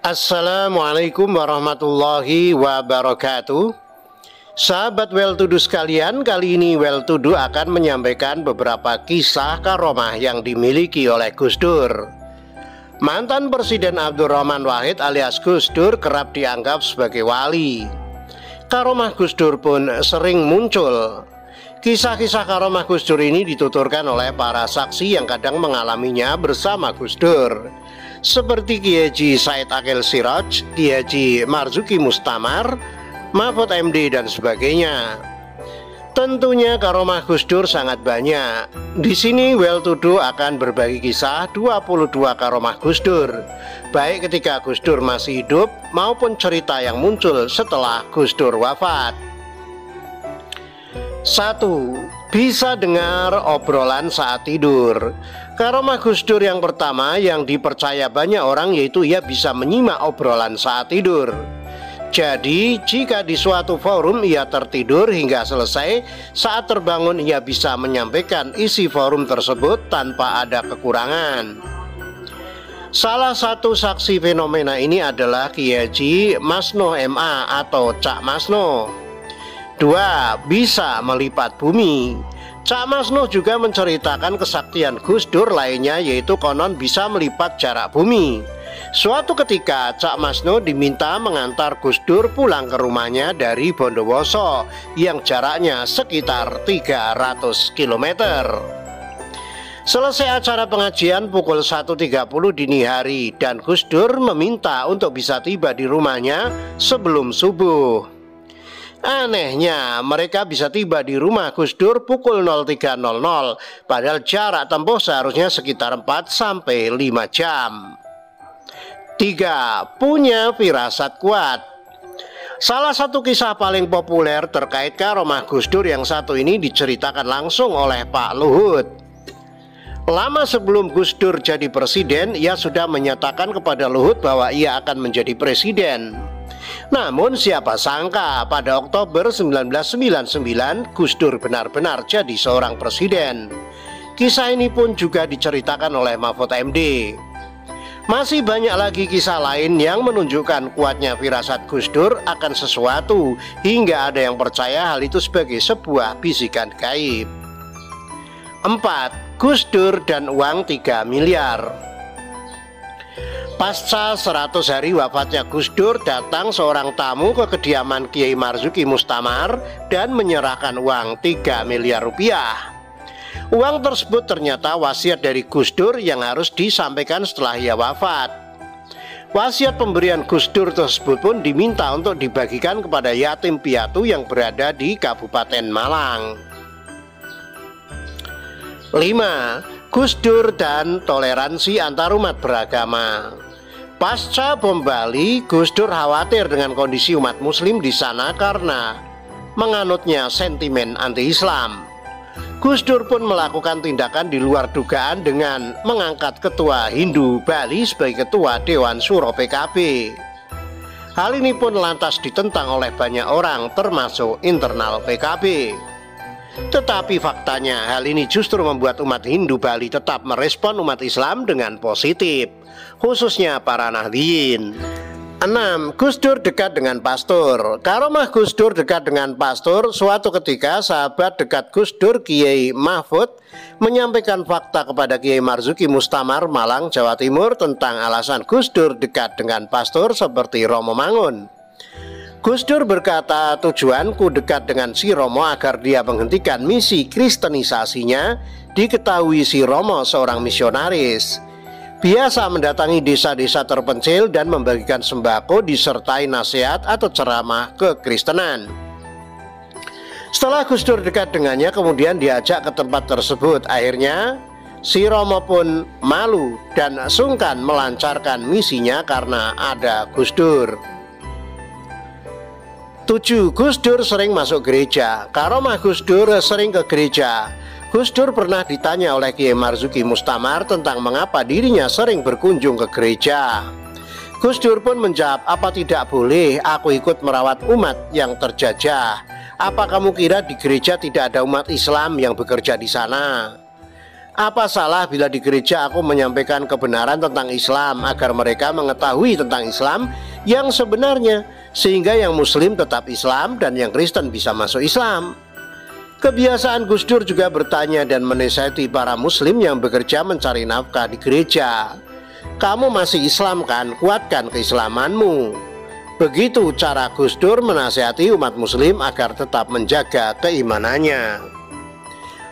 Assalamualaikum warahmatullahi wabarakatuh. Sahabat Well To Do sekalian, kali ini Well To Do akan menyampaikan beberapa kisah karomah yang dimiliki oleh Gus Dur. Mantan Presiden Abdurrahman Wahid alias Gus Dur kerap dianggap sebagai wali. Karomah Gus Dur pun sering muncul. Kisah-kisah karomah Gus Dur ini dituturkan oleh para saksi yang kadang mengalaminya bersama Gus Dur, seperti Kiai Haji Said Akil Siraj, Kiai Haji Marzuki Mustamar, Mahfud MD dan sebagainya. Tentunya karomah Gus Dur sangat banyak. Di sini Well To Do akan berbagi kisah 22 karomah Gus Dur, baik ketika Gus Dur masih hidup maupun cerita yang muncul setelah Gus Dur wafat. 1. Bisa dengar obrolan saat tidur. Karomah Gus Dur yang pertama yang dipercaya banyak orang yaitu ia bisa menyimak obrolan saat tidur. Jadi jika di suatu forum ia tertidur hingga selesai, saat terbangun ia bisa menyampaikan isi forum tersebut tanpa ada kekurangan. Salah satu saksi fenomena ini adalah Kiai Haji Masno MA atau Cak Masno. 2. Bisa melipat bumi. Cak Masno juga menceritakan kesaktian Gus Dur lainnya, yaitu konon bisa melipat jarak bumi. Suatu ketika Cak Masno diminta mengantar Gus Dur pulang ke rumahnya dari Bondowoso yang jaraknya sekitar 300 km. Selesai acara pengajian pukul 1.30 dini hari dan Gus Dur meminta untuk bisa tiba di rumahnya sebelum subuh. Anehnya, mereka bisa tiba di rumah Gus Dur pukul 03.00, padahal jarak tempuh seharusnya sekitar 4-5 jam. 3. Punya firasat kuat. Salah satu kisah paling populer terkait karomah Gus Dur yang satu ini diceritakan langsung oleh Pak Luhut. Lama sebelum Gus Dur jadi presiden, ia sudah menyatakan kepada Luhut bahwa ia akan menjadi presiden. Namun siapa sangka pada Oktober 1999 Gus Dur benar-benar jadi seorang presiden. Kisah ini pun juga diceritakan oleh Mahfud MD. Masih banyak lagi kisah lain yang menunjukkan kuatnya firasat Gus Dur akan sesuatu, hingga ada yang percaya hal itu sebagai sebuah bisikan gaib. 4. Gus Dur dan uang 3 miliar. Pasca 100 hari wafatnya Gus Dur, datang seorang tamu ke kediaman Kiai Marzuki Mustamar dan menyerahkan uang 3 miliar rupiah. Uang tersebut ternyata wasiat dari Gus Dur yang harus disampaikan setelah ia wafat. Wasiat pemberian Gus Dur tersebut pun diminta untuk dibagikan kepada yatim piatu yang berada di Kabupaten Malang. 5. Gus Dur dan toleransi antarumat beragama. Pasca bom Bali, Gus Dur khawatir dengan kondisi umat muslim di sana karena menganutnya sentimen anti-Islam. Gus Dur pun melakukan tindakan di luar dugaan dengan mengangkat ketua Hindu Bali sebagai ketua Dewan Suro PKB. Hal ini pun lantas ditentang oleh banyak orang termasuk internal PKB. Tetapi faktanya hal ini justru membuat umat Hindu Bali tetap merespon umat Islam dengan positif, khususnya para Nahdliyin. 6. Gus Dur dekat dengan pastor. Karomah Gus Dur dekat dengan pastor. Suatu ketika sahabat dekat Gus Dur, Kiai Mahfud, menyampaikan fakta kepada Kiai Marzuki Mustamar Malang, Jawa Timur tentang alasan Gus Dur dekat dengan pastor seperti Romo Mangun. Gus Dur berkata, tujuanku dekat dengan si Romo agar dia menghentikan misi kristenisasinya. Diketahui si Romo seorang misionaris, biasa mendatangi desa-desa terpencil dan membagikan sembako disertai nasihat atau ceramah kekristenan. Setelah Gus Dur dekat dengannya, kemudian diajak ke tempat tersebut. Akhirnya si Romo pun malu dan sungkan melancarkan misinya karena ada Gus Dur. 7. Gus Dur sering masuk gereja. Karomah Gus Dur sering ke gereja. Gus Dur pernah ditanya oleh Kiai Marzuki Mustamar tentang mengapa dirinya sering berkunjung ke gereja. Gus Dur pun menjawab, apa tidak boleh aku ikut merawat umat yang terjajah? Apa kamu kira di gereja tidak ada umat Islam yang bekerja di sana? Apa salah bila di gereja aku menyampaikan kebenaran tentang Islam agar mereka mengetahui tentang Islam yang sebenarnya, sehingga yang Muslim tetap Islam dan yang Kristen bisa masuk Islam. Kebiasaan Gus Dur juga bertanya dan menasihati para Muslim yang bekerja mencari nafkah di gereja. Kamu masih Islam kan? Kuatkan keislamanmu. Begitu cara Gus Dur menasihati umat Muslim agar tetap menjaga keimanannya.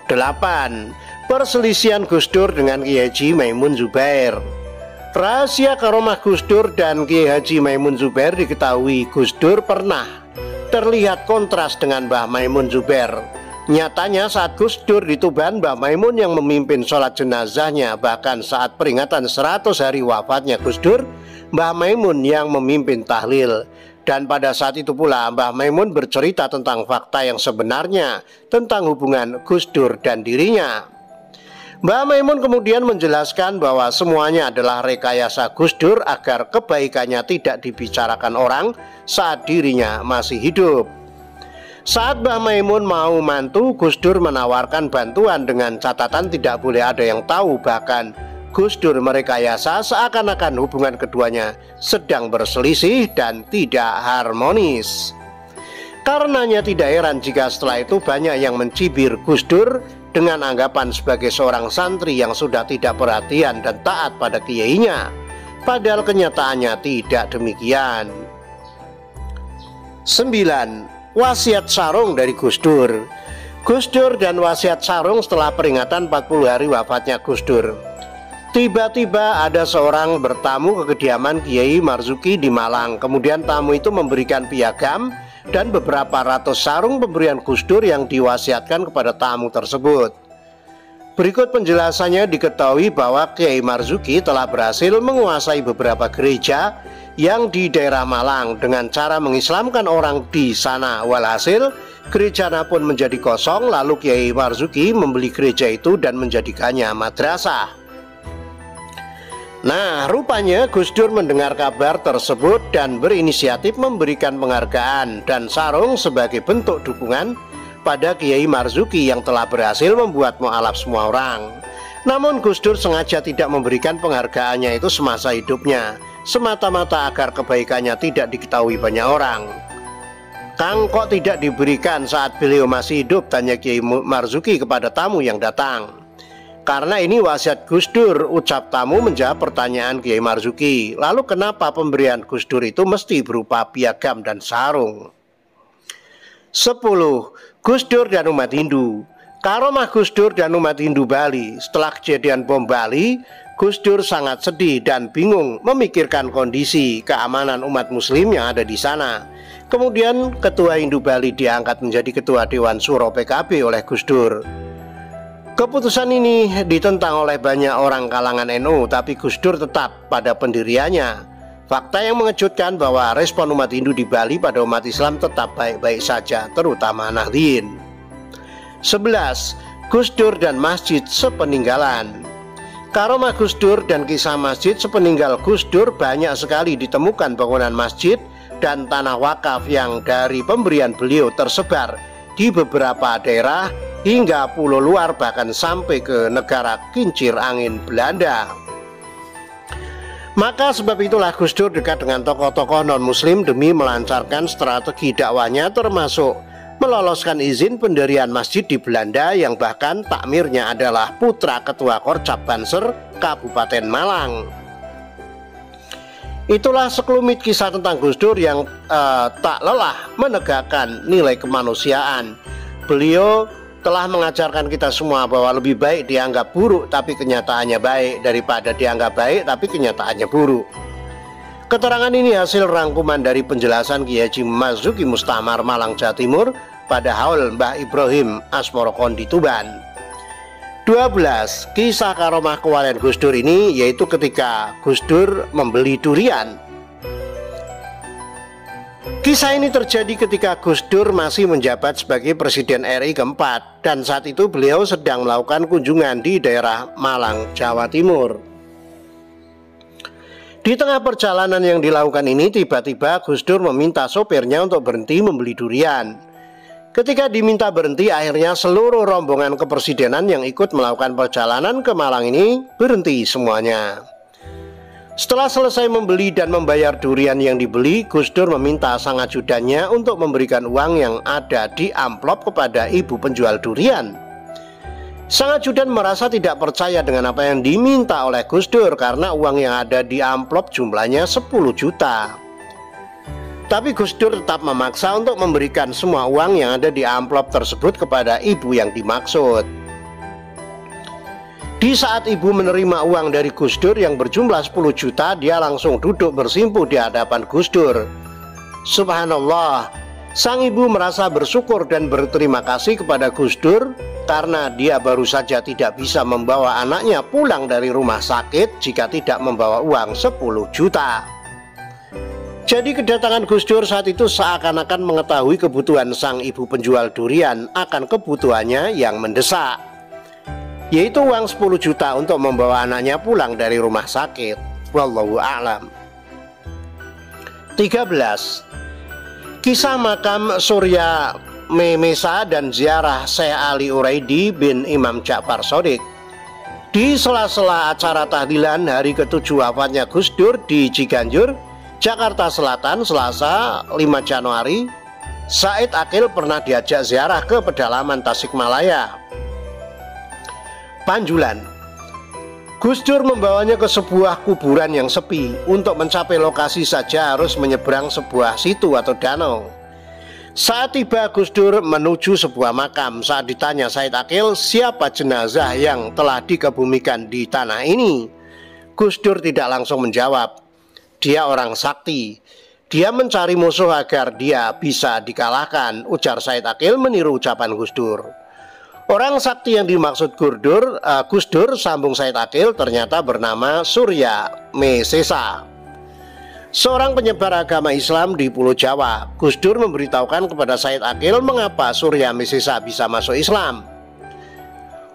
8. Perselisihan Gus Dur dengan Kiai Haji Maimun Zubair. Rahasia karomah Gus Dur dan Kiai Haji Maimun Zubair diketahui Gus Dur pernah terlihat kontras dengan Mbah Maimun Zubair. Nyatanya saat Gus Dur di Tuban, Mbah Maimun yang memimpin sholat jenazahnya. Bahkan saat peringatan 100 hari wafatnya Gus Dur, Mbah Maimun yang memimpin tahlil. Dan pada saat itu pula Mbah Maimun bercerita tentang fakta yang sebenarnya tentang hubungan Gus Dur dan dirinya. Mbah Maimun kemudian menjelaskan bahwa semuanya adalah rekayasa Gus Dur agar kebaikannya tidak dibicarakan orang saat dirinya masih hidup. Saat Mbah Maimun mau mantu, Gus Dur menawarkan bantuan dengan catatan tidak boleh ada yang tahu. Bahkan Gus Dur merekayasa seakan-akan hubungan keduanya sedang berselisih dan tidak harmonis. Karenanya tidak heran jika setelah itu banyak yang mencibir Gus Dur dengan anggapan sebagai seorang santri yang sudah tidak perhatian dan taat pada kiainya. Padahal kenyataannya tidak demikian. 9. Wasiat sarung dari Gus Dur. Gus Dur dan wasiat sarung setelah peringatan 40 hari wafatnya Gus Dur. Tiba-tiba ada seorang bertamu ke kediaman Kiai Marzuki di Malang. Kemudian tamu itu memberikan piagam dan beberapa ratus sarung pemberian Gus Dur yang diwasiatkan kepada tamu tersebut. Berikut penjelasannya. Diketahui bahwa Kiai Marzuki telah berhasil menguasai beberapa gereja yang di daerah Malang dengan cara mengislamkan orang di sana. Walhasil gerejana pun menjadi kosong, lalu Kiai Marzuki membeli gereja itu dan menjadikannya madrasah. Nah, rupanya Gus Dur mendengar kabar tersebut dan berinisiatif memberikan penghargaan dan sarung sebagai bentuk dukungan pada Kiai Marzuki yang telah berhasil membuat mualaf semua orang. Namun Gus Dur sengaja tidak memberikan penghargaannya itu semasa hidupnya, semata-mata agar kebaikannya tidak diketahui banyak orang. Kang, kok tidak diberikan saat beliau masih hidup? Tanya Kiai Marzuki kepada tamu yang datang. Karena ini wasiat Gus Dur, ucap tamu menjawab pertanyaan Kiai Marzuki. Lalu kenapa pemberian Gus Dur itu mesti berupa piagam dan sarung? 10. Gus Dur dan umat Hindu. Karomah Gus Dur dan umat Hindu Bali. Setelah kejadian bom Bali, Gus Dur sangat sedih dan bingung memikirkan kondisi keamanan umat Muslim yang ada di sana. Kemudian Ketua Hindu Bali diangkat menjadi Ketua Dewan Suro PKB oleh Gus Dur. Keputusan ini ditentang oleh banyak orang kalangan NU, tapi Gus Dur tetap pada pendiriannya. Fakta yang mengejutkan bahwa respon umat Hindu di Bali pada umat Islam tetap baik-baik saja, terutama Nahdlin. 11. Gus Dur dan masjid sepeninggalan. Karomah Gus Dur dan kisah masjid sepeninggal Gus Dur banyak sekali ditemukan bangunan masjid dan tanah wakaf yang dari pemberian beliau tersebar di beberapa daerah hingga pulau luar, bahkan sampai ke negara kincir angin Belanda. Maka sebab itulah Gus Dur dekat dengan tokoh-tokoh non-muslim demi melancarkan strategi dakwahnya, termasuk meloloskan izin pendirian masjid di Belanda yang bahkan takmirnya adalah putra Ketua Korcap Banser Kabupaten Malang. Itulah sekelumit kisah tentang Gus Dur yang tak lelah menegakkan nilai kemanusiaan. Beliau telah mengajarkan kita semua bahwa lebih baik dianggap buruk tapi kenyataannya baik daripada dianggap baik tapi kenyataannya buruk. Keterangan ini hasil rangkuman dari penjelasan Kiai Haji Marzuki Mustamar Malang Jawa Timur pada haul Mbah Ibrahim Asmorokon di Tuban. 12. Kisah karomah kewalian Gus Dur ini yaitu ketika Gus Dur membeli durian. Kisah ini terjadi ketika Gus Dur masih menjabat sebagai Presiden RI keempat, dan saat itu beliau sedang melakukan kunjungan di daerah Malang, Jawa Timur. Di tengah perjalanan yang dilakukan ini, tiba-tiba Gus Dur meminta sopirnya untuk berhenti membeli durian. Ketika diminta berhenti, akhirnya seluruh rombongan kepresidenan yang ikut melakukan perjalanan ke Malang ini berhenti semuanya. Setelah selesai membeli dan membayar durian yang dibeli, Gus Dur meminta sang ajudannya untuk memberikan uang yang ada di amplop kepada ibu penjual durian. Sang ajudan merasa tidak percaya dengan apa yang diminta oleh Gus Dur karena uang yang ada di amplop jumlahnya 10 juta. Tapi Gus Dur tetap memaksa untuk memberikan semua uang yang ada di amplop tersebut kepada ibu yang dimaksud. Di saat ibu menerima uang dari Gus Dur yang berjumlah 10 juta, dia langsung duduk bersimpuh di hadapan Gus Dur. Subhanallah, sang ibu merasa bersyukur dan berterima kasih kepada Gus Dur karena dia baru saja tidak bisa membawa anaknya pulang dari rumah sakit jika tidak membawa uang 10 juta. Jadi kedatangan Gus Dur saat itu seakan-akan mengetahui kebutuhan sang ibu penjual durian akan kebutuhannya yang mendesak, yaitu uang 10 juta untuk membawa anaknya pulang dari rumah sakit. Wallahu a'lam. 13. Kisah makam Surya Memesa dan ziarah Syekh Ali Uraidi bin Imam Ja'far Shadiq. Di sela-sela acara tahlilan hari ke-7 wafatnya Gus Dur di Ciganjur, Jakarta Selatan, Selasa 5 Januari, Said Akil pernah diajak ziarah ke pedalaman Tasikmalaya, Panjulan. Gus Dur membawanya ke sebuah kuburan yang sepi. Untuk mencapai lokasi saja harus menyeberang sebuah situ atau danau. Saat tiba, Gus Dur menuju sebuah makam. Saat ditanya Said Akil siapa jenazah yang telah dikebumikan di tanah ini, Gus Dur tidak langsung menjawab. Dia orang sakti. Dia mencari musuh agar dia bisa dikalahkan, ujar Said Akil meniru ucapan Gus Dur. Orang sakti yang dimaksud Gus Dur, sambung Said Akil, ternyata bernama Surya Mesesa, seorang penyebar agama Islam di Pulau Jawa. Gus Dur memberitahukan kepada Said Akil mengapa Surya Mesesa bisa masuk Islam.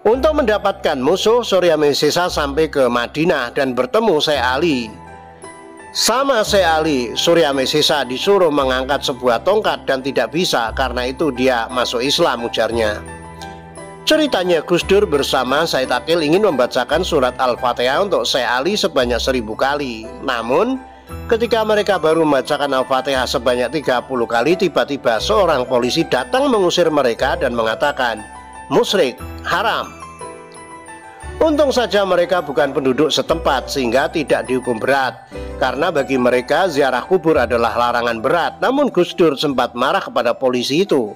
Untuk mendapatkan musuh, Surya Mesesa sampai ke Madinah dan bertemu Syekh Ali. Sama Syekh Ali, Surya Mesesa disuruh mengangkat sebuah tongkat dan tidak bisa, karena itu dia masuk Islam, ujarnya. Ceritanya, Gus Dur bersama Said Akil ingin membacakan surat Al-Fatihah untuk Syekh Ali sebanyak 1000 kali. Namun, ketika mereka baru membacakan Al-Fatihah sebanyak 30 kali, tiba-tiba seorang polisi datang mengusir mereka dan mengatakan, "Musyrik, haram." Untung saja mereka bukan penduduk setempat sehingga tidak dihukum berat, karena bagi mereka ziarah kubur adalah larangan berat. Namun Gus Dur sempat marah kepada polisi itu.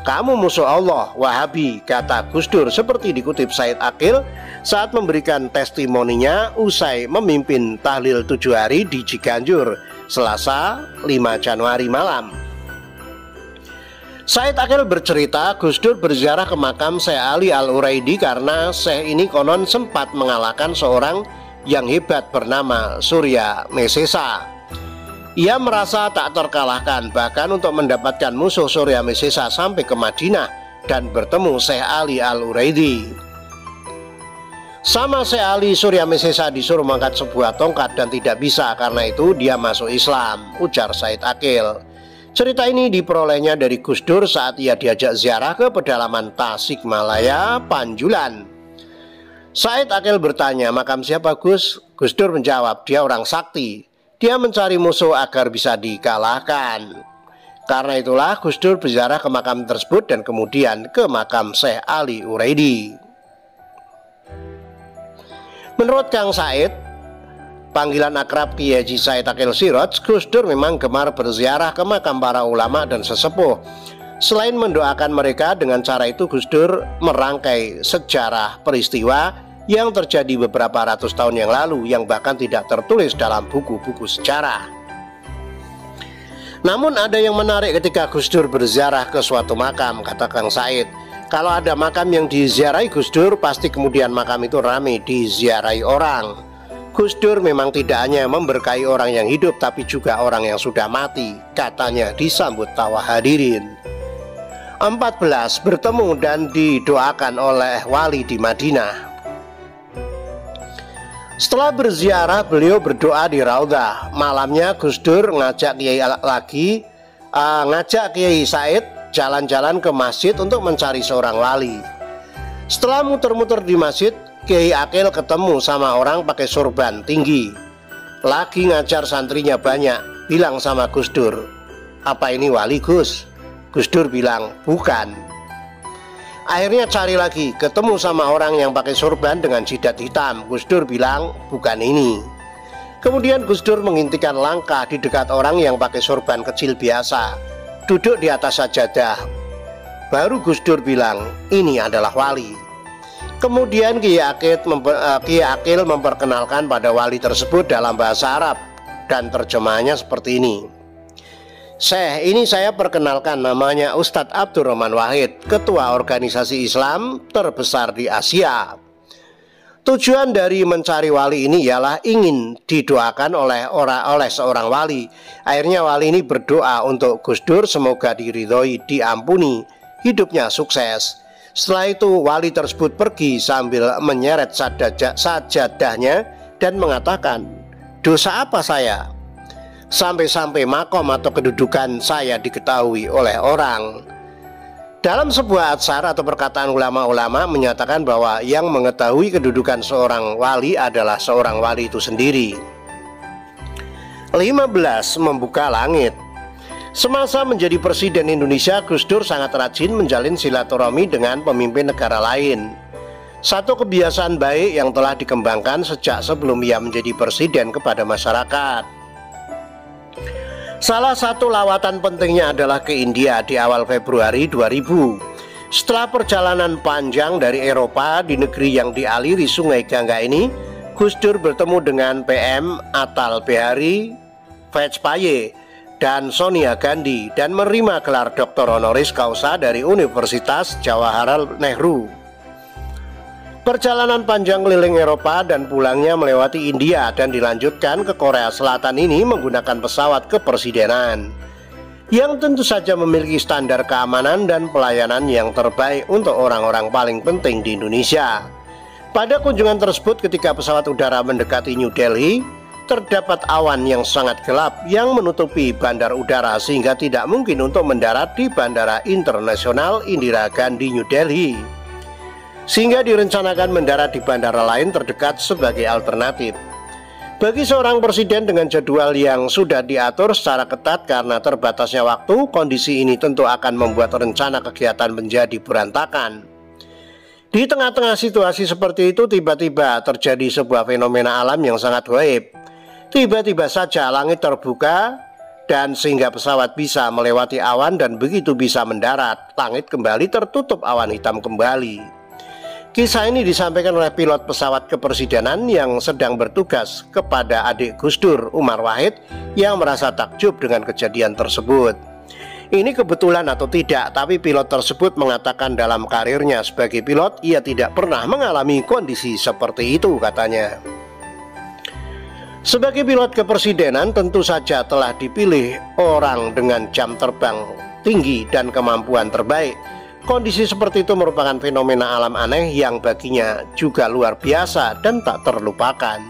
"Kamu musuh Allah, Wahabi," kata Gus Dur, seperti dikutip Said Akil saat memberikan testimoninya usai memimpin tahlil 7 hari di Ciganjur, Selasa 5 Januari malam. Said Akil bercerita, Gus Dur berziarah ke makam Syekh Ali Al-Uraidi karena Syekh ini konon sempat mengalahkan seorang yang hebat bernama Surya Mesesa. Ia merasa tak terkalahkan, bahkan untuk mendapatkan musuh Surya Mesesa sampai ke Madinah dan bertemu Syekh Ali Al-Uraidi. Sama Syekh Ali, Surya Mesesa disuruh mengangkat sebuah tongkat dan tidak bisa, karena itu dia masuk Islam, ujar Said Akil. Cerita ini diperolehnya dari Gus Dur saat ia diajak ziarah ke pedalaman Tasikmalaya, Panjulan. Said Akil bertanya, "Makam siapa, Gus?" Gus Dur menjawab, "Dia orang sakti. Dia mencari musuh agar bisa dikalahkan." Karena itulah Gus Dur berziarah ke makam tersebut dan kemudian ke makam Syekh Ali Uraidi. Menurut Kang Said, panggilan akrab Kiai Haji Said Akil Siraj, Gus Dur memang gemar berziarah ke makam para ulama dan sesepuh. Selain mendoakan mereka, dengan cara itu Gus Dur merangkai sejarah peristiwa yang terjadi beberapa ratus tahun yang lalu yang bahkan tidak tertulis dalam buku-buku sejarah. Namun ada yang menarik ketika Gus Dur berziarah ke suatu makam, kata Kang Said. Kalau ada makam yang diziarahi Gus Dur, pasti kemudian makam itu ramai diziarahi orang. Gus Dur memang tidak hanya memberkahi orang yang hidup, tapi juga orang yang sudah mati, katanya disambut tawa hadirin. 14. Bertemu dan didoakan oleh wali di Madinah. Setelah berziarah, beliau berdoa di Raudhah. Malamnya Gus Dur ngajak Kiai Said jalan-jalan ke masjid untuk mencari seorang wali. Setelah muter-muter di masjid, Kiai Akil ketemu sama orang pakai sorban tinggi. Lagi ngajar santrinya banyak, bilang sama Gus Dur, "Apa ini wali, Gus?" Gus Dur bilang, "Bukan." Akhirnya cari lagi, ketemu sama orang yang pakai sorban dengan jidat hitam. Gus Dur bilang, "Bukan ini." Kemudian Gus Dur menghentikan langkah di dekat orang yang pakai sorban kecil biasa, duduk di atas sajadah. Baru Gus Dur bilang, "Ini adalah wali." Kemudian Kiai Akil memperkenalkan pada wali tersebut dalam bahasa Arab, dan terjemahannya seperti ini. "Syekh, ini saya perkenalkan, namanya Ustadz Abdurrahman Wahid, ketua organisasi Islam terbesar di Asia. Tujuan dari mencari wali ini ialah ingin didoakan oleh seorang wali." Akhirnya wali ini berdoa untuk Gus Dur semoga diridhoi, diampuni, hidupnya sukses. Setelah itu wali tersebut pergi sambil menyeret sajadahnya dan mengatakan, "Dosa apa saya? Sampai-sampai makom atau kedudukan saya diketahui oleh orang." Dalam sebuah atsar atau perkataan ulama-ulama menyatakan bahwa yang mengetahui kedudukan seorang wali adalah seorang wali itu sendiri. 15. Membuka langit. Semasa menjadi Presiden Indonesia, Gus Dur sangat rajin menjalin silaturahmi dengan pemimpin negara lain. Satu kebiasaan baik yang telah dikembangkan sejak sebelum ia menjadi presiden kepada masyarakat. Salah satu lawatan pentingnya adalah ke India di awal Februari 2000. Setelah perjalanan panjang dari Eropa di negeri yang dialiri sungai Gangga ini, Gus Dur bertemu dengan PM Atal Bihari Vajpayee dan Sonia Gandhi dan menerima gelar Dr. Honoris Causa dari Universitas Jawaharlal Nehru. Perjalanan panjang keliling Eropa dan pulangnya melewati India dan dilanjutkan ke Korea Selatan ini menggunakan pesawat kepresidenan yang tentu saja memiliki standar keamanan dan pelayanan yang terbaik untuk orang-orang paling penting di Indonesia. Pada kunjungan tersebut, ketika pesawat udara mendekati New Delhi, terdapat awan yang sangat gelap yang menutupi bandar udara sehingga tidak mungkin untuk mendarat di Bandara Internasional Indira Gandhi New Delhi, sehingga direncanakan mendarat di bandara lain terdekat sebagai alternatif. Bagi seorang presiden dengan jadwal yang sudah diatur secara ketat karena terbatasnya waktu, kondisi ini tentu akan membuat rencana kegiatan menjadi berantakan. Di tengah-tengah situasi seperti itu, tiba-tiba terjadi sebuah fenomena alam yang sangat gaib. Tiba-tiba saja langit terbuka dan sehingga pesawat bisa melewati awan, dan begitu bisa mendarat, langit kembali tertutup awan hitam kembali. Kisah ini disampaikan oleh pilot pesawat kepresidenan yang sedang bertugas kepada adik Gus Dur, Umar Wahid, yang merasa takjub dengan kejadian tersebut. Ini kebetulan atau tidak, tapi pilot tersebut mengatakan dalam karirnya sebagai pilot ia tidak pernah mengalami kondisi seperti itu, katanya. Sebagai pilot kepresidenan tentu saja telah dipilih orang dengan jam terbang tinggi dan kemampuan terbaik. Kondisi seperti itu merupakan fenomena alam aneh yang baginya juga luar biasa dan tak terlupakan.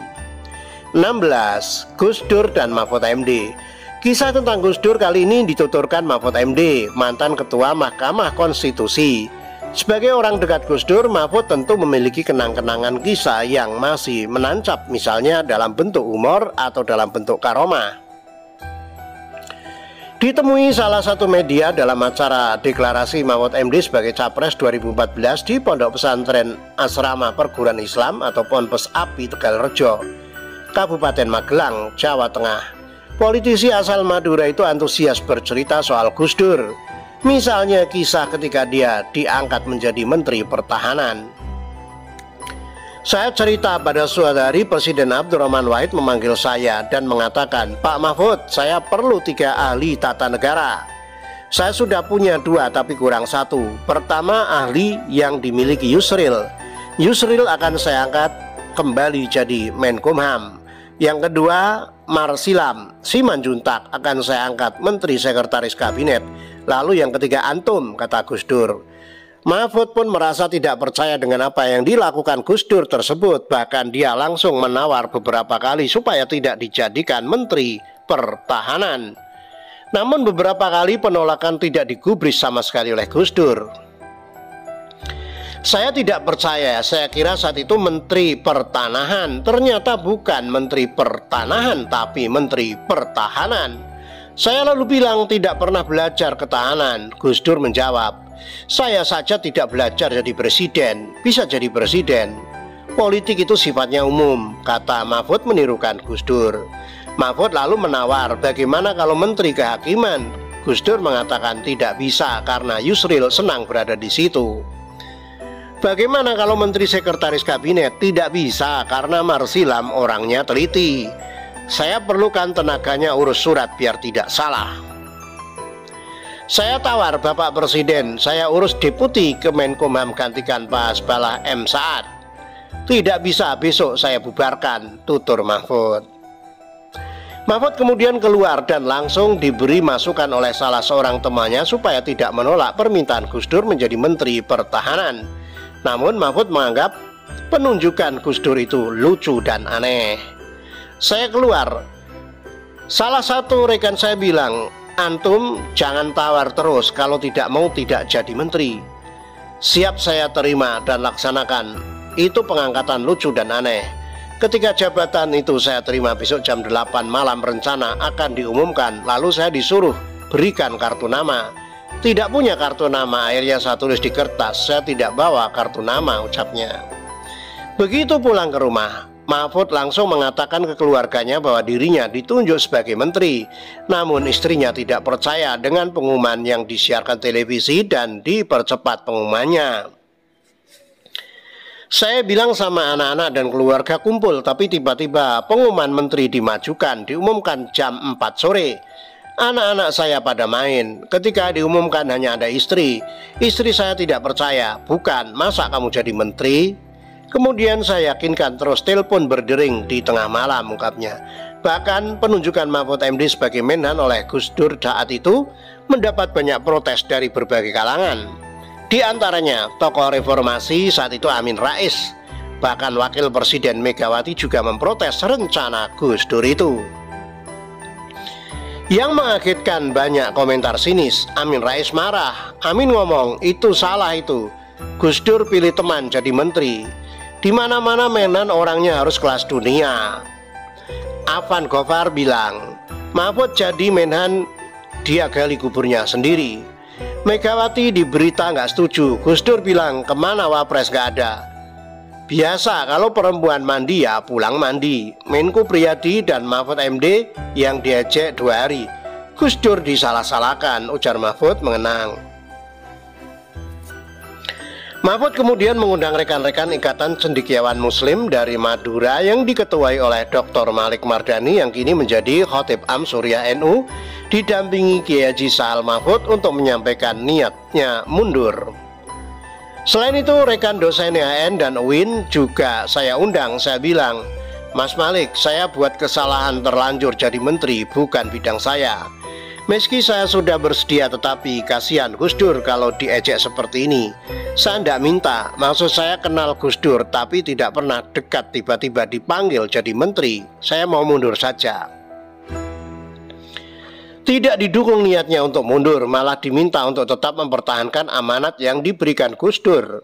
16. Gus Dur dan Mahfud MD. Kisah tentang Gus Dur kali ini dituturkan Mahfud MD, mantan Ketua Mahkamah Konstitusi. Sebagai orang dekat Gus Dur, Mahfud tentu memiliki kenang-kenangan kisah yang masih menancap, misalnya dalam bentuk humor atau dalam bentuk karomah. Ditemui salah satu media dalam acara deklarasi Mahfud MD sebagai Capres 2014 di Pondok Pesantren Asrama Perguruan Islam atau Ponpes Api Tegalrejo, Kabupaten Magelang, Jawa Tengah. Politisi asal Madura itu antusias bercerita soal Gus Dur. Misalnya kisah ketika dia diangkat menjadi Menteri Pertahanan. "Saya cerita pada suatu hari Presiden Abdurrahman Wahid memanggil saya dan mengatakan, 'Pak Mahfud, saya perlu 3 ahli tata negara. Saya sudah punya 2 tapi kurang 1. Pertama, ahli yang dimiliki Yusril. Yusril akan saya angkat kembali jadi Menkumham. Yang kedua, Marsilam Simanjuntak akan saya angkat Menteri Sekretaris Kabinet. Lalu yang ketiga antum,' kata Gus Dur. Mahfud pun merasa tidak percaya dengan apa yang dilakukan Gus Dur tersebut. Bahkan dia langsung menawar beberapa kali supaya tidak dijadikan Menteri Pertahanan. Namun beberapa kali penolakan tidak digubris sama sekali oleh Gus Dur. Saya tidak percaya, saya kira saat itu Menteri Pertanahan, ternyata bukan Menteri Pertanahan tapi Menteri Pertahanan. Saya lalu bilang tidak pernah belajar ketahanan. Gus Dur menjawab, saya saja tidak belajar jadi presiden, bisa jadi presiden. Politik itu sifatnya umum, kata Mahfud menirukan Gus Dur. Mahfud lalu menawar, bagaimana kalau Menteri Kehakiman? Gus Dur mengatakan tidak bisa karena Yusril senang berada di situ. Bagaimana kalau Menteri Sekretaris Kabinet? Tidak bisa karena Marsilam orangnya teliti. Saya perlukan tenaganya urus surat biar tidak salah. Saya tawar Bapak Presiden, saya urus Deputi Kemenkumham gantikan Pak Hasbalah M. Saad. Tidak bisa, besok saya bubarkan, tutur Mahfud. Mahfud kemudian keluar dan langsung diberi masukan oleh salah seorang temannya supaya tidak menolak permintaan Gus Dur menjadi Menteri Pertahanan. Namun Mahfud menganggap penunjukan Gus Dur itu lucu dan aneh. Saya keluar. Salah satu rekan saya bilang, antum jangan tawar terus, kalau tidak mau tidak jadi menteri. Siap saya terima dan laksanakan. Itu pengangkatan lucu dan aneh. Ketika jabatan itu saya terima besok jam 8 malam rencana akan diumumkan. Lalu saya disuruh berikan kartu nama. Tidak punya kartu nama, akhirnya saya tulis di kertas. Saya tidak bawa kartu nama, ucapnya. Begitu pulang ke rumah, Mahfud langsung mengatakan ke keluarganya bahwa dirinya ditunjuk sebagai menteri. Namun istrinya tidak percaya dengan pengumuman yang disiarkan televisi dan dipercepat pengumumannya. Saya bilang sama anak-anak dan keluarga kumpul, tapi tiba-tiba pengumuman menteri dimajukan, diumumkan jam 4 sore. Anak-anak saya pada main. Ketika diumumkan hanya ada istri. Istri saya tidak percaya. Bukan, masa kamu jadi menteri? Kemudian saya yakinkan terus, telepon berdering di tengah malam, ungkapnya. Bahkan penunjukan Mahfud MD sebagai Menhan oleh Gus Dur saat itu mendapat banyak protes dari berbagai kalangan. Di antaranya tokoh reformasi saat itu Amin Rais. Bahkan Wakil Presiden Megawati juga memprotes rencana Gus Dur itu. Yang mengagetkan banyak komentar sinis. Amin Rais marah. Amin ngomong, itu salah itu. Gus Dur pilih teman jadi menteri. Di mana-mana Menhan orangnya harus kelas dunia. Afan Gofar bilang, Mahfud jadi Menhan dia gali kuburnya sendiri. Megawati di berita nggak setuju. Gus Dur bilang, kemana wapres nggak ada. Biasa kalau perempuan mandi ya pulang mandi. Menku Priyadi dan Mahfud MD yang diejek 2 hari. Gus Dur disalah-salahkan, ujar Mahfud mengenang. Mahfud kemudian mengundang rekan-rekan Ikatan Cendekiawan Muslim dari Madura yang diketuai oleh Dr. Malik Mardani yang kini menjadi Khatib Am Surya NU, didampingi Kiai Haji Sahal Mahfud untuk menyampaikan niatnya mundur. Selain itu rekan dosen HN dan UIN juga saya undang. Saya bilang, Mas Malik, saya buat kesalahan terlanjur jadi menteri, bukan bidang saya. Meski saya sudah bersedia, tetapi kasihan Gus Dur kalau diejek seperti ini. Saya tidak minta, maksud saya kenal Gus Dur tapi tidak pernah dekat, tiba-tiba dipanggil jadi menteri. Saya mau mundur saja. Tidak didukung niatnya untuk mundur, malah diminta untuk tetap mempertahankan amanat yang diberikan Gus Dur.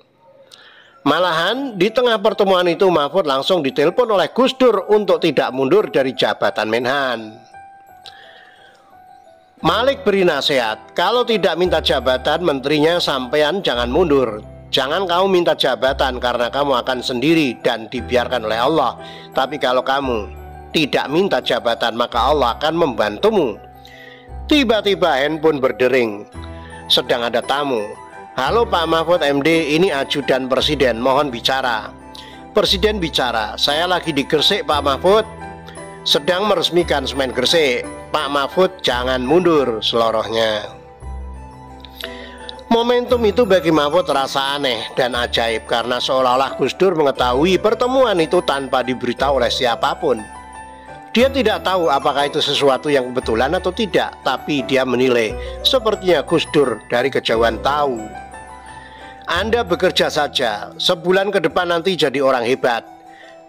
Malahan di tengah pertemuan itu Mahfud langsung ditelepon oleh Gus Dur untuk tidak mundur dari jabatan Menhan. Malik beri nasihat, kalau tidak minta jabatan menterinya sampean jangan mundur. Jangan kamu minta jabatan karena kamu akan sendiri dan dibiarkan oleh Allah. Tapi kalau kamu tidak minta jabatan maka Allah akan membantumu. Tiba-tiba handphone berdering. Sedang ada tamu. Halo Pak Mahfud MD, ini ajudan Presiden, mohon bicara. Presiden bicara, saya lagi di Gresik Pak Mahfud. Sedang meresmikan semen Gresik. Pak Mahfud jangan mundur, selorohnya. Momentum itu bagi Mahfud terasa aneh dan ajaib karena seolah-olah Gus Dur mengetahui pertemuan itu tanpa diberitahu oleh siapapun. Dia tidak tahu apakah itu sesuatu yang kebetulan atau tidak, tapi dia menilai sepertinya Gus Dur dari kejauhan tahu. Anda bekerja saja, sebulan ke depan nanti jadi orang hebat.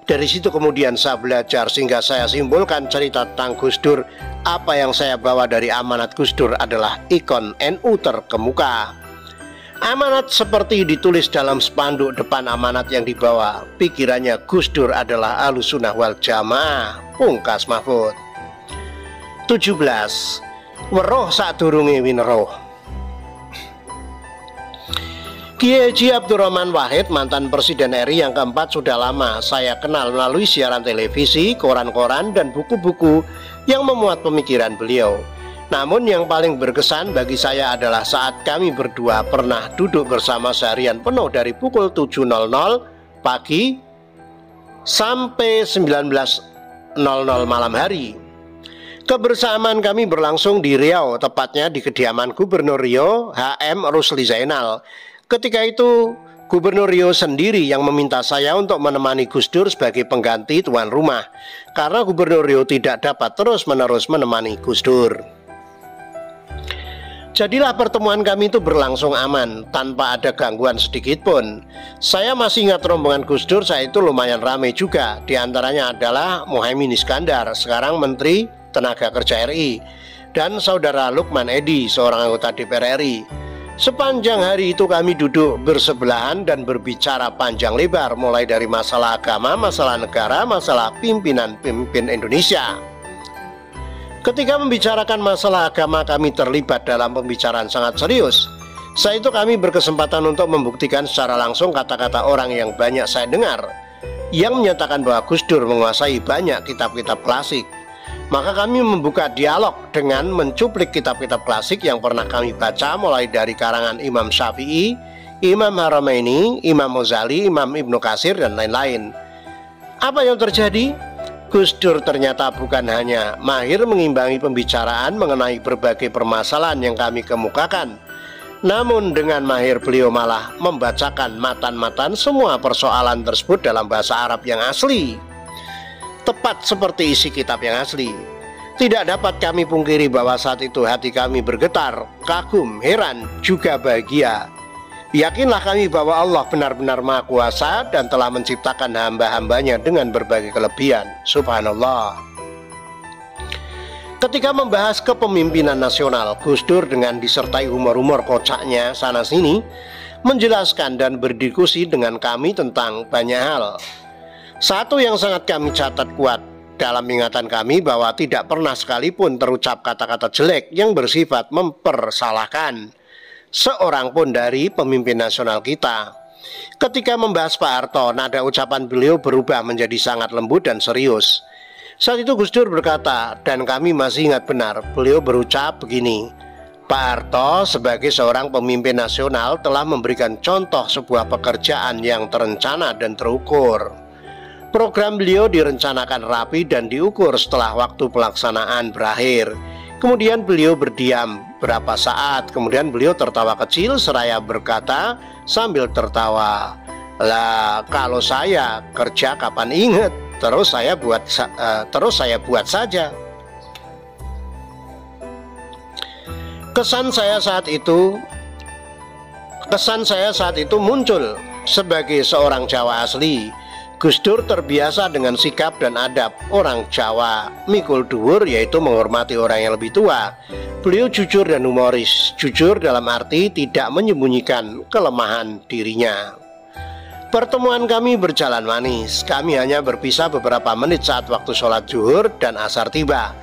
Dari situ kemudian saya belajar sehingga saya simpulkan cerita tentang Gus Dur. Apa yang saya bawa dari amanat Gus Dur adalah ikon NU terkemuka. Amanat seperti ditulis dalam spanduk depan amanat yang dibawa. Pikirannya Gus Dur adalah Ahlussunnah wal Jamaah. Pungkas Mahfud. 17. Weruh sadurunge wineruh. Kiai Haji Abdurrahman Wahid, mantan Presiden RI yang keempat, sudah lama saya kenal melalui siaran televisi, koran-koran, dan buku-buku yang memuat pemikiran beliau. Namun yang paling berkesan bagi saya adalah saat kami berdua pernah duduk bersama seharian penuh dari pukul 7.00 pagi sampai 19.00 malam hari. Kebersamaan kami berlangsung di Riau, tepatnya di kediaman Gubernur Riau HM Rusli Zainal. Ketika itu Gubernur Riau sendiri yang meminta saya untuk menemani Gus Dur sebagai pengganti tuan rumah, karena Gubernur Riau tidak dapat terus-menerus menemani Gus Dur. Jadilah pertemuan kami itu berlangsung aman, tanpa ada gangguan sedikit pun. Saya masih ingat rombongan Gus Dur saat itu lumayan ramai juga. Di antaranya adalah Muhaimin Iskandar, sekarang Menteri Tenaga Kerja RI, dan Saudara Lukman Edi, seorang anggota DPR RI. Sepanjang hari itu kami duduk bersebelahan dan berbicara panjang lebar, mulai dari masalah agama, masalah negara, masalah pimpinan-pemimpin Indonesia. Ketika membicarakan masalah agama, kami terlibat dalam pembicaraan sangat serius. Saat itu kami berkesempatan untuk membuktikan secara langsung kata-kata orang yang banyak saya dengar, yang menyatakan bahwa Gus Dur menguasai banyak kitab-kitab klasik. Maka kami membuka dialog dengan mencuplik kitab-kitab klasik yang pernah kami baca, mulai dari karangan Imam Syafi'i, Imam Haramaini, Imam Ghazali, Imam Ibnu Katsir, dan lain-lain. Apa yang terjadi? Gus Dur ternyata bukan hanya mahir mengimbangi pembicaraan mengenai berbagai permasalahan yang kami kemukakan, namun dengan mahir beliau malah membacakan matan-matan semua persoalan tersebut dalam bahasa Arab yang asli, tepat seperti isi kitab yang asli. Tidak dapat kami pungkiri bahwa saat itu hati kami bergetar, kagum, heran, juga bahagia. Yakinlah kami bahwa Allah benar-benar Maha Kuasa dan telah menciptakan hamba-hambanya dengan berbagai kelebihan. Subhanallah. Ketika membahas kepemimpinan nasional, Gus Dur dengan disertai humor-humor kocaknya sana-sini menjelaskan dan berdiskusi dengan kami tentang banyak hal. Satu yang sangat kami catat kuat dalam ingatan kami bahwa tidak pernah sekalipun terucap kata-kata jelek yang bersifat mempersalahkan seorang pun dari pemimpin nasional kita. Ketika membahas Pak Harto, nada ucapan beliau berubah menjadi sangat lembut dan serius. Saat itu Gus Dur berkata, dan kami masih ingat benar, beliau berucap begini: Pak Harto sebagai seorang pemimpin nasional telah memberikan contoh sebuah pekerjaan yang terencana dan terukur. Program beliau direncanakan rapi dan diukur setelah waktu pelaksanaan berakhir. Kemudian beliau berdiam berapa saat, kemudian beliau tertawa kecil seraya berkata sambil tertawa, "Lah kalau saya kerja kapan inget, terus saya buat saja." Kesan saya saat itu muncul sebagai seorang Jawa asli. Gus Dur terbiasa dengan sikap dan adab orang Jawa, mikul dhuwur, yaitu menghormati orang yang lebih tua. Beliau jujur dan humoris, jujur dalam arti tidak menyembunyikan kelemahan dirinya. Pertemuan kami berjalan manis. Kami hanya berpisah beberapa menit saat waktu sholat zuhur dan asar tiba,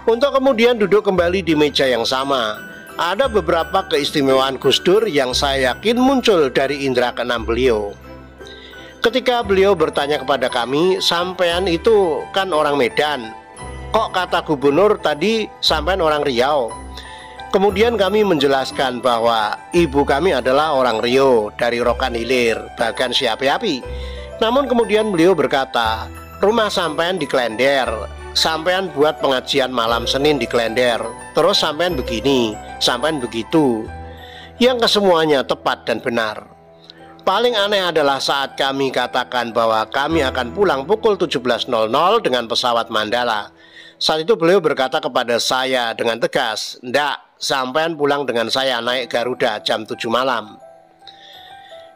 untuk kemudian duduk kembali di meja yang sama. Ada beberapa keistimewaan Gus Dur yang saya yakin muncul dari indera keenam beliau. Ketika beliau bertanya kepada kami, "Sampean itu kan orang Medan, kok kata gubernur tadi sampean orang Riau?" Kemudian kami menjelaskan bahwa ibu kami adalah orang Riau, dari Rokan Hilir, bahkan Siapi-api. Namun kemudian beliau berkata, "Rumah sampean di Klender, sampean buat pengajian malam Senin di Klender, terus sampean begini, sampean begitu." Yang kesemuanya tepat dan benar. Paling aneh adalah saat kami katakan bahwa kami akan pulang pukul 17.00 dengan pesawat Mandala. Saat itu beliau berkata kepada saya dengan tegas, "Ndak, sampean pulang dengan saya naik Garuda jam 7 malam."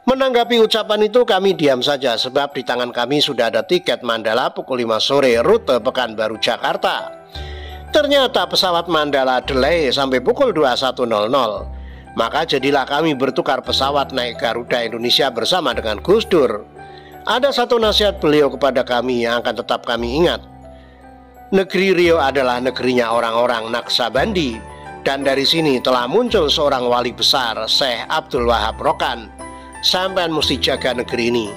Menanggapi ucapan itu kami diam saja sebab di tangan kami sudah ada tiket Mandala pukul 5 sore rute Pekanbaru Jakarta. Ternyata pesawat Mandala delay sampai pukul 21.00. Maka jadilah kami bertukar pesawat naik Garuda Indonesia bersama dengan Gus Dur. Ada satu nasihat beliau kepada kami yang akan tetap kami ingat. Negeri Riau adalah negerinya orang-orang Naksabandi, dan dari sini telah muncul seorang wali besar, Syekh Abdul Wahab Rokan. Sampean mesti jaga negeri ini.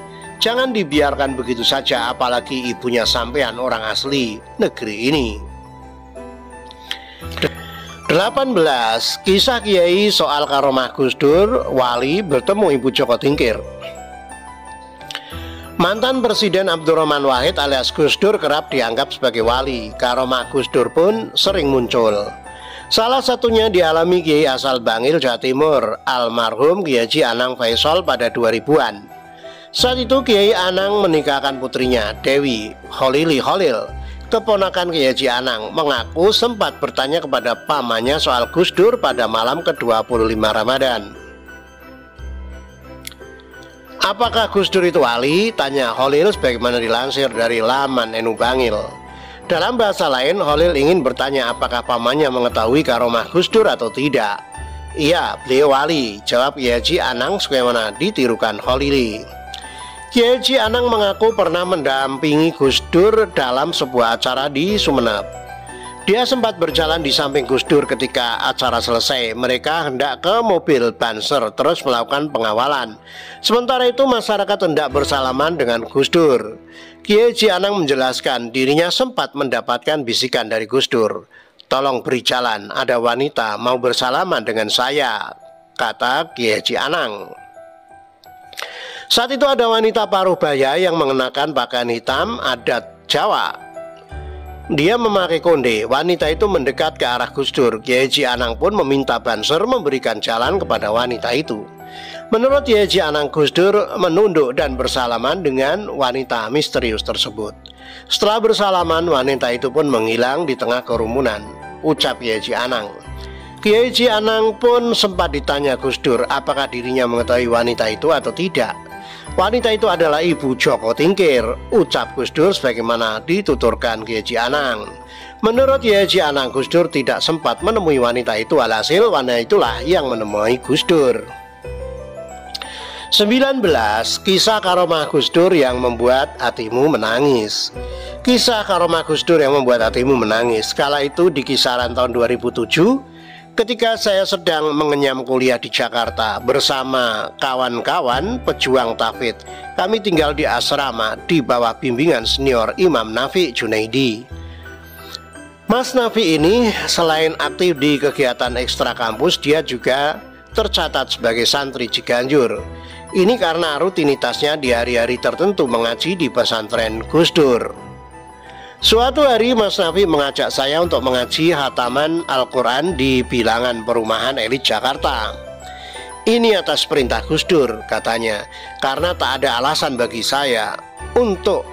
Jangan dibiarkan begitu saja, apalagi ibunya sampean orang asli negeri ini. 18. Kisah Kiai soal karomah Gus Dur, wali bertemu Ibu Joko Tingkir. Mantan Presiden Abdurrahman Wahid alias Gus Dur kerap dianggap sebagai wali. Karomah Gus Dur pun sering muncul. Salah satunya dialami Kiai asal Bangil, Jawa Timur, almarhum Kiai Haji Anang Faisal pada 2000-an. Saat itu Kiai Anang menikahkan putrinya, Dewi Holili Holil. Keponakan Kiai Haji Anang mengaku sempat bertanya kepada pamannya soal Gus Dur pada malam ke-25 Ramadan. Apakah Gus Dur itu wali? Tanya Holil sebagaimana dilansir dari laman NU Bangil. Dalam bahasa lain, Holil ingin bertanya apakah pamannya mengetahui karomah Gus Dur atau tidak. Iya, beliau wali, jawab Kiai Haji Anang sebagaimana ditirukan Holili. Kiai Haji Anang mengaku pernah mendampingi Gus Dur dalam sebuah acara di Sumeneb. Dia sempat berjalan di samping Gus Dur ketika acara selesai. Mereka hendak ke mobil Banser terus melakukan pengawalan. Sementara itu masyarakat hendak bersalaman dengan Gus Dur. Kiai Haji Anang menjelaskan dirinya sempat mendapatkan bisikan dari Gus Dur. Tolong beri jalan, ada wanita mau bersalaman dengan saya, kata Kiai Haji Anang. Saat itu ada wanita paruh baya yang mengenakan pakaian hitam adat Jawa. Dia memakai konde. Wanita itu mendekat ke arah Gus Dur. Kiai Haji Anang pun meminta Banser memberikan jalan kepada wanita itu. Menurut Kiai Haji Anang, Gus Dur menunduk dan bersalaman dengan wanita misterius tersebut. Setelah bersalaman, wanita itu pun menghilang di tengah kerumunan, ucap Kiai Haji Anang. Kiai Haji Anang pun sempat ditanya Gus Dur apakah dirinya mengetahui wanita itu atau tidak. Wanita itu adalah Ibu Joko Tingkir, ucap Gus Dur sebagaimana dituturkan Kiai Haji Anang. Menurut Kiai Haji Anang, Gus Dur tidak sempat menemui wanita itu, alhasil wanita itulah yang menemui Gus Dur. 19. Kisah karomah Gus Dur yang membuat hatimu menangis. Kisah karomah Gus Dur yang membuat hatimu menangis. Kala itu di kisaran tahun 2007, ketika saya sedang mengenyam kuliah di Jakarta bersama kawan-kawan pejuang Tauhid. Kami tinggal di asrama di bawah bimbingan senior Imam Nafi Junaidi. Mas Nafi ini selain aktif di kegiatan ekstra kampus, dia juga tercatat sebagai santri Ciganjur. Ini karena rutinitasnya di hari-hari tertentu mengaji di pesantren Gus Dur. Suatu hari Mas Nafi mengajak saya untuk mengaji khataman Al-Quran di bilangan perumahan elit Jakarta. Ini atas perintah Gus Dur, katanya, karena tak ada alasan bagi saya untuk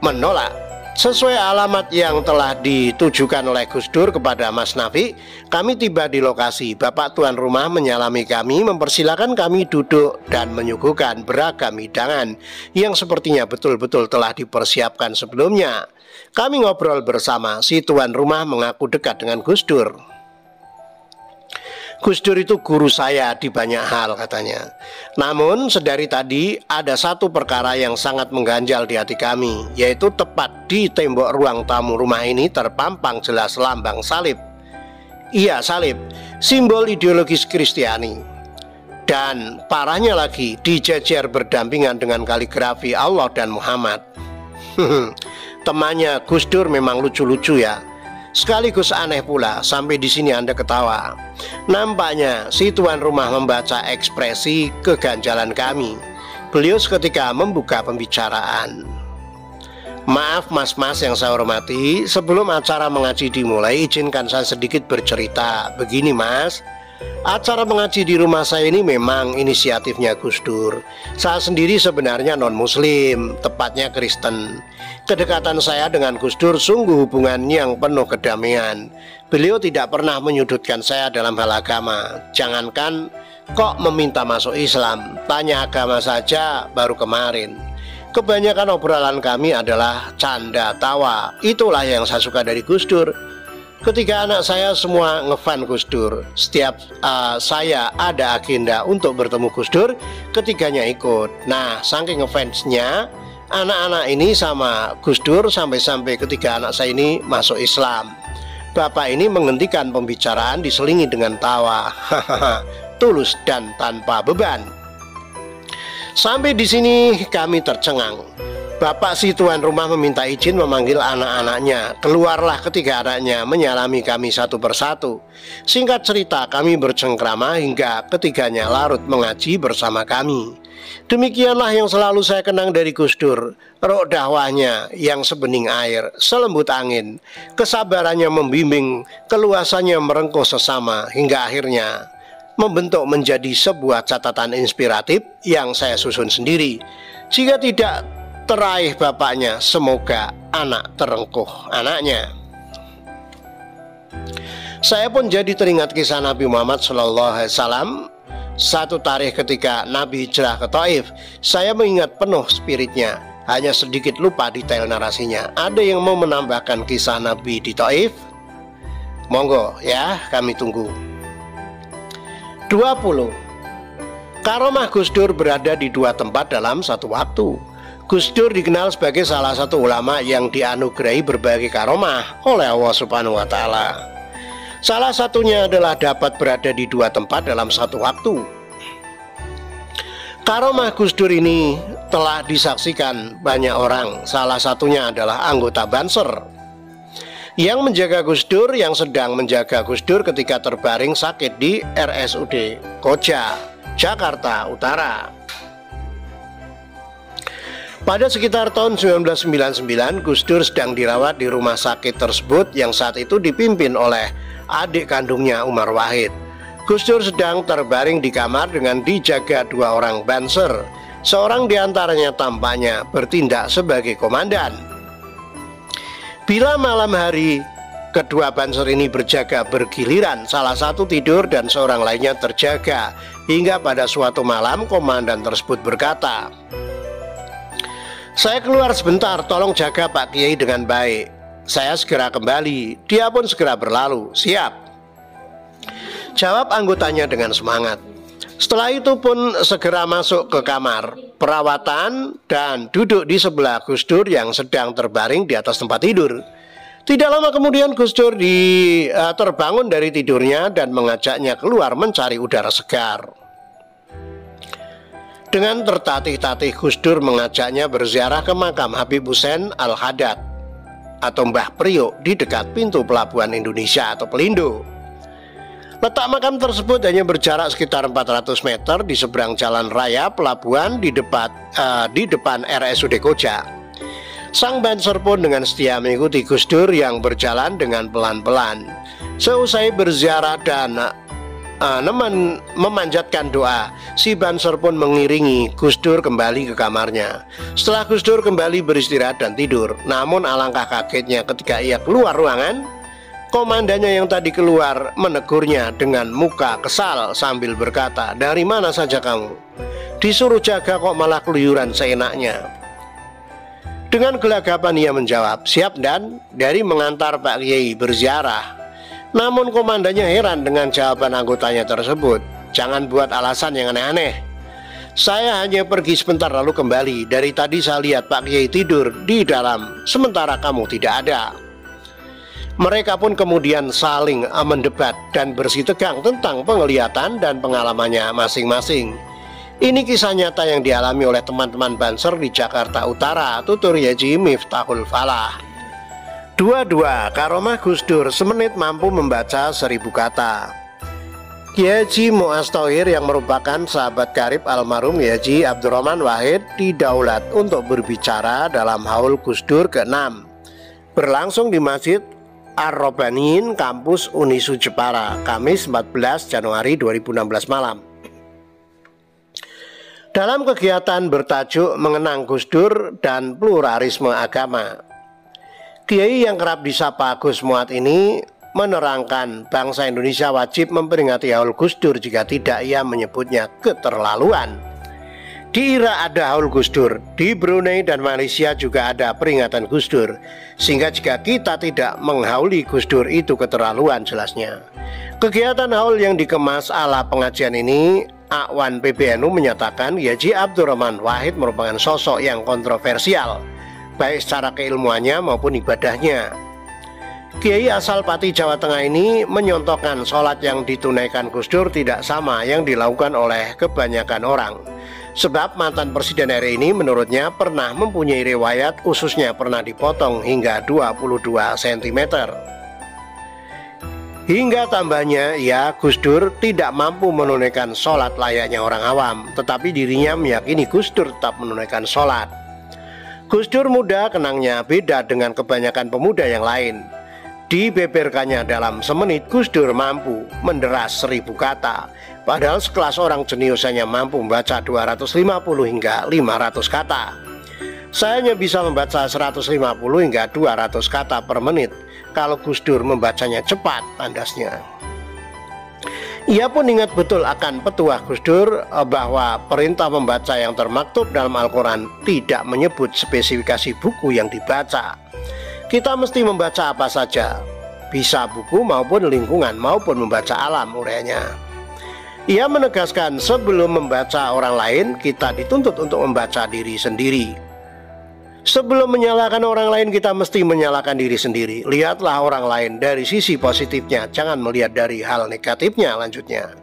menolak. Sesuai alamat yang telah ditujukan oleh Gus Dur kepada Mas Nafi, kami tiba di lokasi. Bapak tuan rumah menyalami kami, mempersilahkan kami duduk dan menyuguhkan beragam hidangan yang sepertinya betul-betul telah dipersiapkan sebelumnya. Kami ngobrol bersama. Si tuan rumah mengaku dekat dengan Gus Dur. Gus Dur itu guru saya di banyak hal, katanya. Namun sedari tadi ada satu perkara yang sangat mengganjal di hati kami, yaitu tepat di tembok ruang tamu rumah ini terpampang jelas lambang salib. Iya, salib, simbol ideologis Kristiani. Dan parahnya lagi, dijejer berdampingan dengan kaligrafi Allah dan Muhammad. Temannya Gus Dur memang lucu-lucu ya. Sekaligus aneh pula, sampai di sini Anda ketawa. Nampaknya si tuan rumah membaca ekspresi keganjalan kami. Beliau seketika membuka pembicaraan. Maaf mas-mas yang saya hormati, sebelum acara mengaji dimulai, izinkan saya sedikit bercerita. Begini mas, acara mengaji di rumah saya ini memang inisiatifnya Gus Dur. Saya sendiri sebenarnya non-muslim, tepatnya Kristen. Kedekatan saya dengan Gus Dur sungguh hubungan yang penuh kedamaian. Beliau tidak pernah menyudutkan saya dalam hal agama. Jangankan Kok meminta masuk Islam? Tanya agama saja baru kemarin. Kebanyakan obrolan kami adalah canda tawa. Itulah yang saya suka dari Gus Dur. Ketika anak saya semua ngefan Gus Dur, setiap saya ada agenda untuk bertemu Gus Dur, ketiganya ikut. Nah, saking ngefansnya anak-anak ini sama Gus Dur, sampai-sampai ketiga anak saya ini masuk Islam. Bapak ini menghentikan pembicaraan diselingi dengan tawa, tulus dan tanpa beban. Sampai di sini kami tercengang. Bapak si tuan rumah meminta izin memanggil anak-anaknya. Keluarlah ketiga anaknya menyalami kami satu persatu. Singkat cerita, kami bercengkrama hingga ketiganya larut mengaji bersama kami. Demikianlah yang selalu saya kenang dari Gus Dur. Roh dakwahnya yang sebening air, selembut angin. Kesabarannya membimbing, keluasannya merengkuh sesama, hingga akhirnya membentuk menjadi sebuah catatan inspiratif yang saya susun sendiri. Jika tidak teraih bapaknya, semoga anak terengkuh anaknya. Saya pun jadi teringat kisah Nabi Muhammad SAW. Satu tarikh ketika Nabi hijrah ke Taif, saya mengingat penuh spiritnya. Hanya sedikit lupa detail narasinya. Ada yang mau menambahkan kisah Nabi di Taif? Monggo ya, kami tunggu. 20. Karomah Gus Dur berada di dua tempat dalam satu waktu. Gus Dur dikenal sebagai salah satu ulama yang dianugerahi berbagai karomah oleh Allah Subhanahu wa Ta'ala. Salah satunya adalah dapat berada di dua tempat dalam satu waktu. Karomah Gus Dur ini telah disaksikan banyak orang. Salah satunya adalah anggota Banser yang menjaga Gus Dur, yang sedang menjaga Gus Dur ketika terbaring sakit di RSUD Koja, Jakarta Utara. Pada sekitar tahun 1999, Gus Dur sedang dirawat di rumah sakit tersebut yang saat itu dipimpin oleh adik kandungnya Umar Wahid. Gus Dur sedang terbaring di kamar dengan dijaga dua orang Banser. Seorang diantaranya tampaknya bertindak sebagai komandan. Bila malam hari kedua Banser ini berjaga bergiliran, salah satu tidur dan seorang lainnya terjaga. Hingga pada suatu malam komandan tersebut berkata, "Saya keluar sebentar, tolong jaga Pak Kiai dengan baik." Saya segera kembali, dia pun segera berlalu. "Siap," jawab anggotanya dengan semangat. Setelah itu pun segera masuk ke kamar perawatan dan duduk di sebelah Gus Dur yang sedang terbaring di atas tempat tidur. Tidak lama kemudian Gus Dur terbangun dari tidurnya dan mengajaknya keluar mencari udara segar. Dengan tertatih-tatih Gus Dur mengajaknya berziarah ke makam Habib Hussein Al-Haddad atau Mbah Priok di dekat pintu pelabuhan Indonesia atau Pelindo. Letak makam tersebut hanya berjarak sekitar 400 meter di seberang jalan raya pelabuhan di depan RSUD Koja. Sang Banser pun dengan setia mengikuti Gus Dur yang berjalan dengan pelan-pelan. Seusai berziarah dan memanjatkan doa, si Banser pun mengiringi Gus Dur kembali ke kamarnya. Setelah Gus Dur kembali beristirahat dan tidur, namun alangkah kagetnya ketika ia keluar ruangan, komandannya yang tadi keluar menegurnya dengan muka kesal sambil berkata, "Dari mana saja kamu? Disuruh jaga kok malah keluyuran seenaknya." Dengan gelagapan ia menjawab, "Siap Dan, dari mengantar Pak Kiai berziarah." Namun komandannya heran dengan jawaban anggotanya tersebut. "Jangan buat alasan yang aneh-aneh. Saya hanya pergi sebentar lalu kembali. Dari tadi saya lihat Pak Kiai tidur di dalam, sementara kamu tidak ada." Mereka pun kemudian saling mendebat dan bersitegang tentang penglihatan dan pengalamannya masing-masing. Ini kisah nyata yang dialami oleh teman-teman Banser di Jakarta Utara, tutur Yaji Miftahul Falah. 22. Karomah Gus Dur, semenit mampu membaca 1000 kata. Kiai Haji Mu'az Thohir yang merupakan sahabat karib almarhum Kiai Haji Abdurrahman Wahid didaulat untuk berbicara dalam haul Gus Dur ke-6, berlangsung di Masjid Ar-Robanin, kampus Unisu Jepara, Kamis 14 Januari 2016 malam. Dalam kegiatan bertajuk mengenang Gus Dur dan pluralisme agama, Kiai yang kerap disapa Gus Muat ini menerangkan bangsa Indonesia wajib memperingati haul Gus Dur, jika tidak ia menyebutnya keterlaluan. Di Irak ada haul Gus Dur, di Brunei dan Malaysia juga ada peringatan Gus Dur, sehingga jika kita tidak menghauli Gus Dur itu keterlaluan jelasnya. Kegiatan haul yang dikemas ala pengajian ini, Akwan PBNU menyatakan Yaji Abdurrahman Wahid merupakan sosok yang kontroversial, baik secara keilmuannya maupun ibadahnya. Kiai asal Pati Jawa Tengah ini menyontohkan sholat yang ditunaikan Gus Dur tidak sama yang dilakukan oleh kebanyakan orang. Sebab mantan Presiden RI ini menurutnya pernah mempunyai riwayat ususnya pernah dipotong hingga 22 cm. Hingga tambahnya, ya, Gus Dur tidak mampu menunaikan sholat layaknya orang awam, tetapi dirinya meyakini Gus Dur tetap menunaikan sholat. Gus Dur muda kenangnya beda dengan kebanyakan pemuda yang lain. Dibeberkannya dalam semenit, Gus Dur mampu menderas 1000 kata, padahal sekelas orang jenius hanya mampu membaca 250 hingga 500 kata. Saya hanya bisa membaca 150 hingga 200 kata per menit. Kalau Gus Dur membacanya cepat, tandasnya. Ia pun ingat betul akan petuah Gus Dur bahwa perintah membaca yang termaktub dalam Al-Quran tidak menyebut spesifikasi buku yang dibaca. Kita mesti membaca apa saja, bisa buku maupun lingkungan maupun membaca alam, uraianya. Ia menegaskan sebelum membaca orang lain, kita dituntut untuk membaca diri sendiri. Sebelum menyalahkan orang lain, kita mesti menyalahkan diri sendiri. Lihatlah orang lain dari sisi positifnya, jangan melihat dari hal negatifnya, lanjutnya.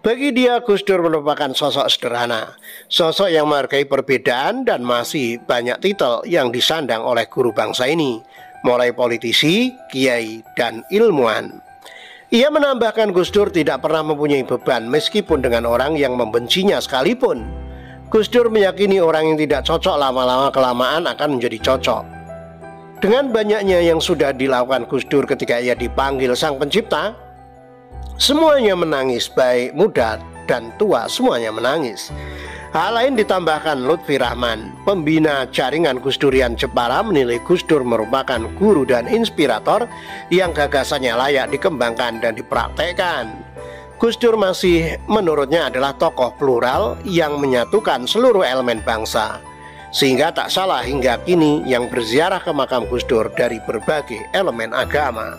Bagi dia, Gus Dur merupakan sosok sederhana, sosok yang menghargai perbedaan dan masih banyak titel yang disandang oleh guru bangsa ini, mulai politisi, kiai, dan ilmuwan. Ia menambahkan Gus Dur tidak pernah mempunyai beban meskipun dengan orang yang membencinya sekalipun. Gus Dur meyakini orang yang tidak cocok lama-lama kelamaan akan menjadi cocok. Dengan banyaknya yang sudah dilakukan Gus Dur ketika ia dipanggil Sang Pencipta, semuanya menangis, baik muda dan tua semuanya menangis. Hal lain ditambahkan Lutfi Rahman, pembina jaringan Gus Durian Jepara, menilai Gus Dur merupakan guru dan inspirator yang gagasannya layak dikembangkan dan dipraktekkan. Gus Dur masih menurutnya adalah tokoh plural yang menyatukan seluruh elemen bangsa, sehingga tak salah hingga kini yang berziarah ke makam Gus Dur dari berbagai elemen agama.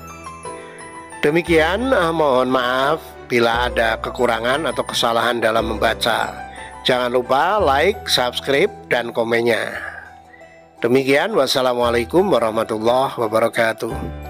Demikian, mohon maaf bila ada kekurangan atau kesalahan dalam membaca. Jangan lupa like, subscribe, dan komennya. Demikian, wassalamualaikum warahmatullahi wabarakatuh.